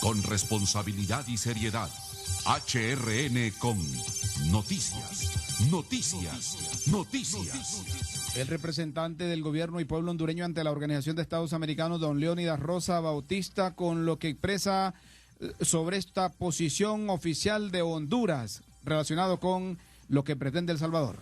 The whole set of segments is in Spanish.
con responsabilidad y seriedad. HRN con noticias, noticias, noticias. El representante del gobierno y pueblo hondureño ante la Organización de Estados Americanos, don Leónidas Rosa Bautista, con lo que expresa sobre esta posición oficial de Honduras relacionado con lo que pretende El Salvador.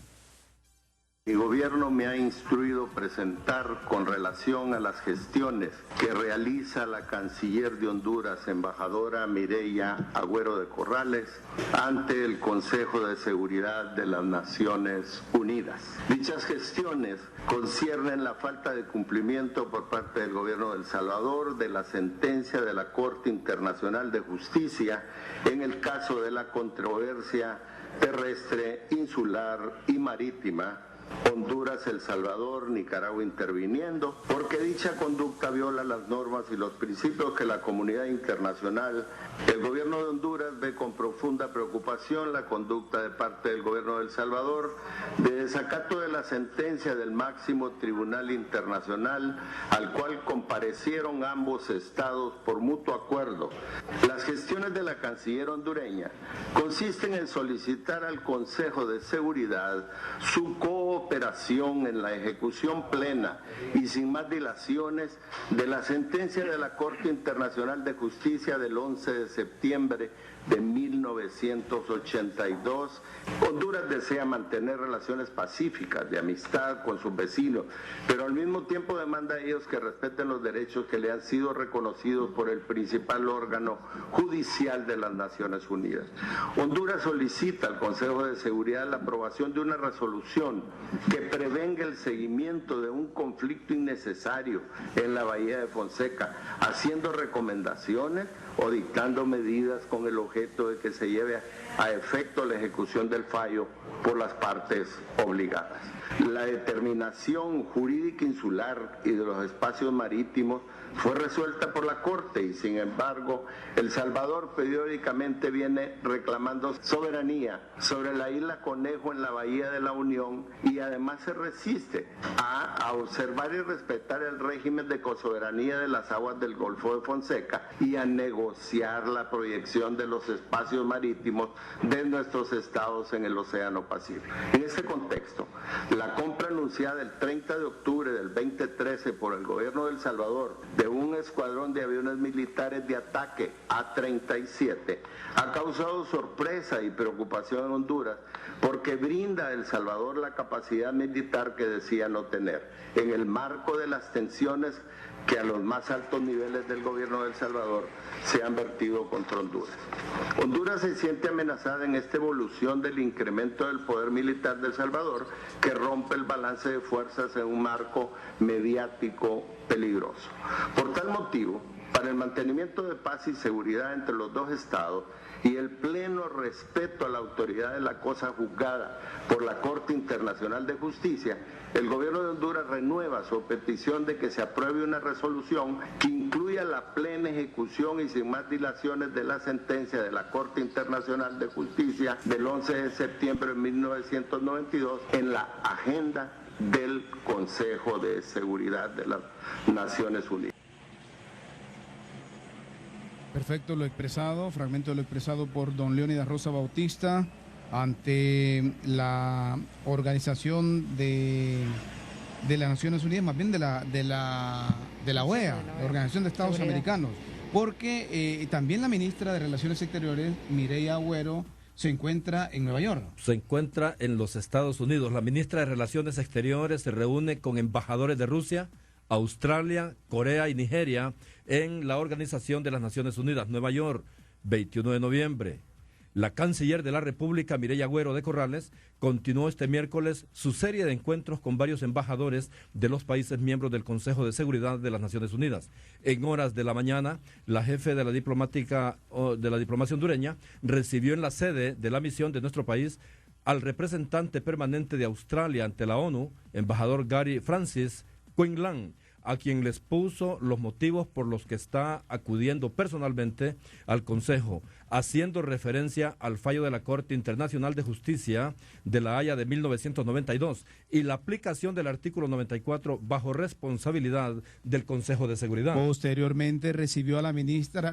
Mi gobierno me ha instruido presentar con relación a las gestiones que realiza la canciller de Honduras, embajadora Mireya Agüero de Corrales, ante el Consejo de Seguridad de las Naciones Unidas. Dichas gestiones conciernen la falta de cumplimiento por parte del gobierno de El Salvador de la sentencia de la Corte Internacional de Justicia en el caso de la controversia terrestre, insular y marítima Honduras, El Salvador, Nicaragua interviniendo, porque dicha conducta viola las normas y los principios que la comunidad internacional. El gobierno de Honduras ve con profunda preocupación la conducta de parte del gobierno de El Salvador de desacato de la sentencia del máximo tribunal internacional al cual comparecieron ambos estados por mutuo acuerdo. Las gestiones de la canciller hondureña consisten en solicitar al Consejo de Seguridad su cooperación en la ejecución plena y sin más dilaciones de la sentencia de la Corte Internacional de Justicia del 11 de septiembre de 1982. Honduras desea mantener relaciones pacíficas de amistad con sus vecinos, pero al mismo tiempo demanda a ellos que respeten los derechos que le han sido reconocidos por el principal órgano judicial de las Naciones Unidas. Honduras solicita al Consejo de Seguridad la aprobación de una resolución que prevenga el seguimiento de un conflicto innecesario en la Bahía de Fonseca, haciendo recomendaciones o dictando medidas con el objeto de que se lleve a efecto la ejecución del fallo por las partes obligadas. La determinación jurídica insular y de los espacios marítimos fue resuelta por la Corte y sin embargo El Salvador periódicamente viene reclamando soberanía sobre la isla Conejo en la Bahía de la Unión y además se resiste a observar y respetar el régimen de cosoberanía de las aguas del Golfo de Fonseca y a negociar la proyección de los espacios marítimos de nuestros estados en el Océano Pacífico. En este contexto, la compra anunciada el 30 de octubre del 2013 por el gobierno de El Salvador de un escuadrón de aviones militares de ataque A-37 ha causado sorpresa y preocupación en Honduras porque brinda a El Salvador la capacidad militar que decía no tener, en el marco de las tensiones que a los más altos niveles del gobierno de El Salvador se han vertido contra Honduras. Honduras se siente amenazada en esta evolución del incremento del poder militar de El Salvador que rompe el balance de fuerzas en un marco mediático peligroso. Por tal motivo, para el mantenimiento de paz y seguridad entre los dos estados y el pleno respeto a la autoridad de la cosa juzgada por la Corte Internacional de Justicia, el gobierno de Honduras renueva su petición de que se apruebe una resolución que incluya la plena ejecución y sin más dilaciones de la sentencia de la Corte Internacional de Justicia del 11 de septiembre de 1992 en la agenda del Consejo de Seguridad de las Naciones Unidas. Perfecto, lo expresado, fragmento de lo expresado por don Leónidas Rosa Bautista ante la organización de las Naciones Unidas, más bien de la OEA, la Organización de Estados Americanos, porque también la ministra de Relaciones Exteriores, Mireya Agüero, se encuentra en Nueva York. Se encuentra en los Estados Unidos. La ministra de Relaciones Exteriores se reúne con embajadores de Rusia, Australia, Corea y Nigeria en la Organización de las Naciones Unidas, Nueva York, 21 de noviembre. La canciller de la República, Mireya Agüero de Corrales, continuó este miércoles su serie de encuentros con varios embajadores de los países miembros del Consejo de Seguridad de las Naciones Unidas. En horas de la mañana, la jefe de la diplomacia hondureña recibió en la sede de la misión de nuestro país al representante permanente de Australia ante la ONU, embajador Gary Francis Quinlan, a quien les puso los motivos por los que está acudiendo personalmente al Consejo, haciendo referencia al fallo de la Corte Internacional de Justicia de La Haya de 1992 y la aplicación del artículo 94 bajo responsabilidad del Consejo de Seguridad. Posteriormente recibió a la ministra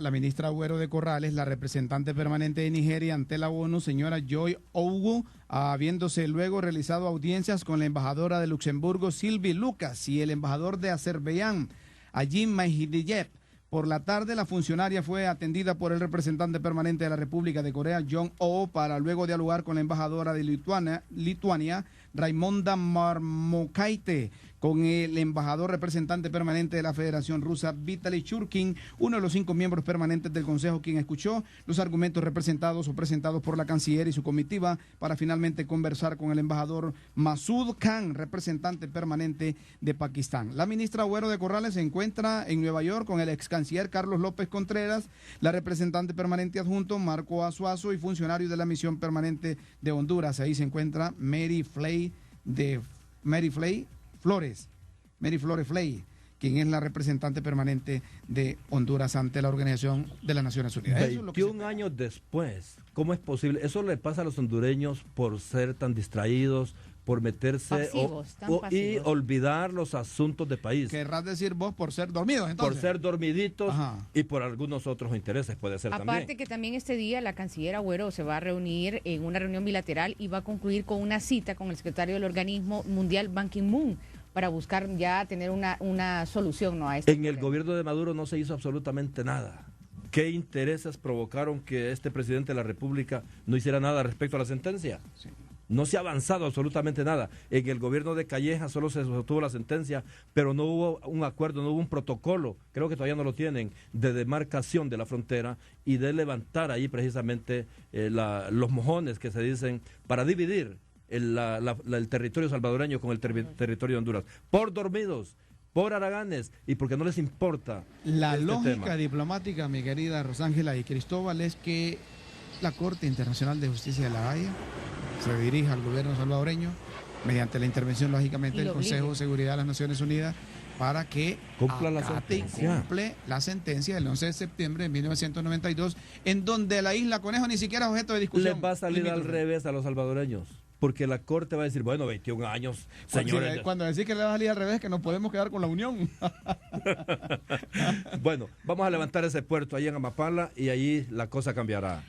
Agüero de Corrales, la representante permanente de Nigeria ante la ONU, señora Joy Ogu, habiéndose luego realizado audiencias con la embajadora de Luxemburgo, Sylvie Lucas, y el embajador de Azerbaiyán, Ajim Mahidiyev. Por la tarde, la funcionaria fue atendida por el representante permanente de la República de Corea, Jong Oh, para luego dialogar con la embajadora de Lituania, Raimonda Marmokaite, con el embajador representante permanente de la Federación Rusa, Vitaly Churkin, uno de los 5 miembros permanentes del Consejo, quien escuchó los argumentos representados o presentados por la canciller y su comitiva para finalmente conversar con el embajador Masoud Khan, representante permanente de Pakistán. La ministra Agüero de Corrales se encuentra en Nueva York con el ex canciller Carlos López Contreras, la representante permanente adjunto Marco Azuazo y funcionarios de la misión permanente de Honduras. Ahí se encuentra Mary Flores Flay, quien es la representante permanente de Honduras ante la Organización de las Naciones Unidas. 21 años después, ¿cómo es posible? Eso le pasa a los hondureños por ser tan distraídos, por meterse y olvidar los asuntos de país. Querrás decir vos por ser dormidos, entonces. Por ser dormiditos. Ajá. Y por algunos otros intereses puede ser también. Aparte que también este día la canciller Agüero se va a reunir en una reunión bilateral y va a concluir con una cita con el secretario del organismo mundial, Ban Ki-moon, para buscar ya tener una solución, ¿no? A este problema. El gobierno de Maduro no se hizo absolutamente nada. ¿Qué intereses provocaron que este presidente de la República no hiciera nada respecto a la sentencia? Sí. No se ha avanzado absolutamente nada. En el gobierno de Calleja solo se sostuvo la sentencia, pero no hubo un acuerdo, no hubo un protocolo, creo que todavía no lo tienen, de demarcación de la frontera y de levantar ahí precisamente los mojones que se dicen para dividir el territorio salvadoreño con el territorio de Honduras. Por dormidos, por haraganes y porque no les importa. La lógica diplomática, mi querida Rosángela y Cristóbal, es que la Corte Internacional de Justicia de La Haya se dirija al gobierno salvadoreño mediante la intervención, lógicamente, del Consejo de Seguridad de las Naciones Unidas para que cumple la sentencia del 11 de septiembre de 1992, en donde la isla Conejo ni siquiera es objeto de discusión. Les va a salir al revés a los salvadoreños, porque la Corte va a decir, bueno, 21 años, señores. Cuando decís que le va a salir al revés, que nos podemos quedar con la Unión. Bueno, vamos a levantar ese puerto ahí en Amapala y ahí la cosa cambiará.